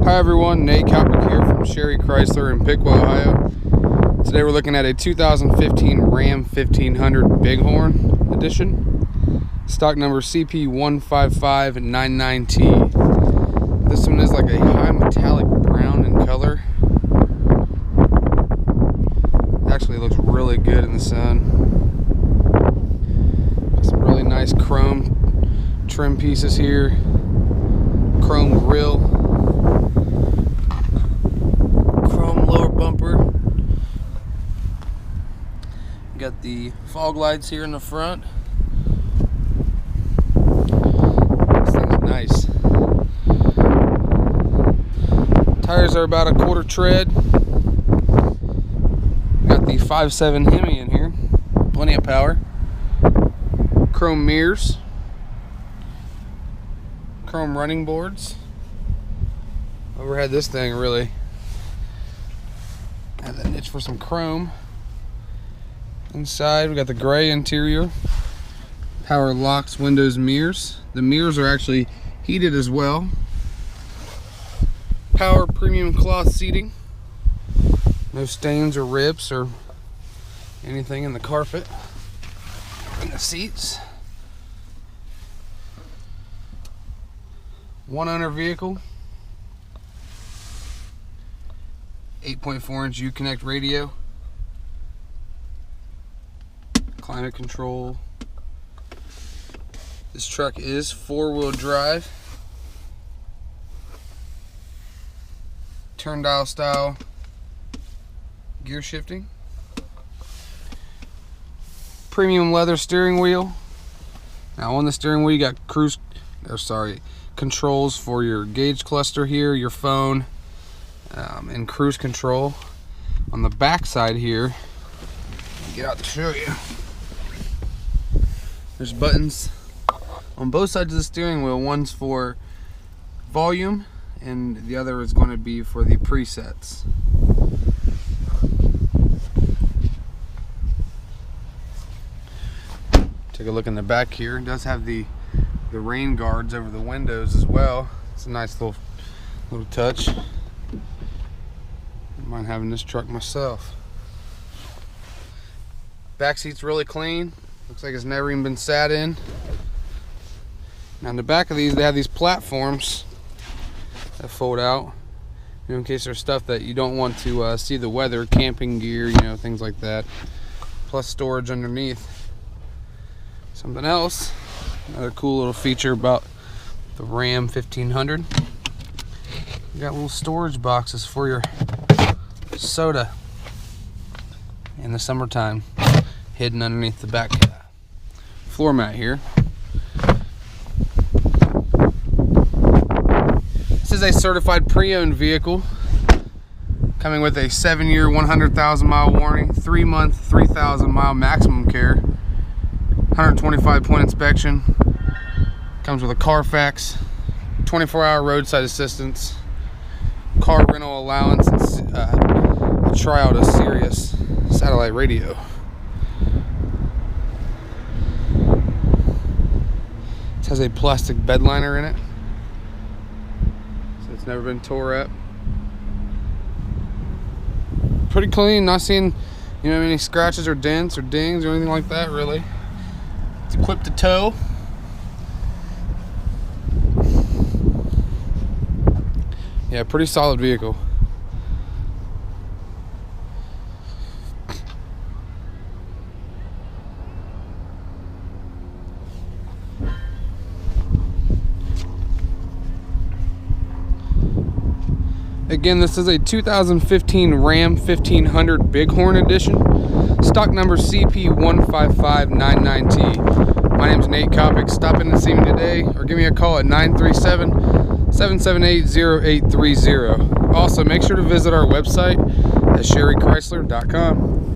Hi everyone, Nate Kopic here from Sherry Chrysler in Piqua, Ohio. Today we're looking at a 2015 Ram 1500 Bighorn edition. Stock number CP15599T. This one is like a high metallic brown in color. It actually looks really good in the sun. Got some really nice chrome trim pieces here. Chrome grille. Chrome lower bumper. Got the fog lights here in the front. This thing's nice. Tires are about a quarter tread. Got the 5.7 Hemi in here. Plenty of power. Chrome mirrors. Chrome running boards. Never had this thing really. Had that niche for some chrome. Inside we got the gray interior. Power locks, windows, mirrors. The mirrors are actually heated as well. Power premium cloth seating. No stains or rips or anything in the carpet. In the seats. One owner vehicle. 8.4-inch Uconnect radio. Climate control. This truck is 4-wheel drive. Turn dial style gear shifting. Premium leather steering wheel. Now on the steering wheel you got controls for your gauge cluster here, your phone, and cruise control. On the back side here, get out to show you. There's buttons on both sides of the steering wheel. One's for volume and the other is going to be for the presets. Take a look in the back here. It does have the rain guards over the windows as well. It's a nice little touch. I don't mind having this truck myself. Back seat's really clean. Looks like it's never even been sat in. Now in the back of these, they have these platforms that fold out, in case there's stuff that you don't want to see the weather, camping gear, things like that. Plus storage underneath. Something else, another cool little feature about the Ram 1500. You got little storage boxes for your soda in the summertime, hidden underneath the back floor mat here. This is a certified pre-owned vehicle, coming with a 7-year, 100,000-mile warranty, 3-month, 3,000-mile maximum care, 125-point inspection. Comes with a Carfax, 24-hour roadside assistance, car rental allowance, and a tryout of Sirius satellite radio. It has a plastic bed liner in it, so it's never been tore up. Pretty clean, not seeing any scratches or dents or dings or anything like that really. It's equipped to tow. Yeah, pretty solid vehicle. Again, this is a 2015 Ram 1500 Bighorn edition. Stock number CP15599T. My name's Nate Kopic. Stop in and see me today or give me a call at 937-778-0830. Also, make sure to visit our website at sherrychrysler.com.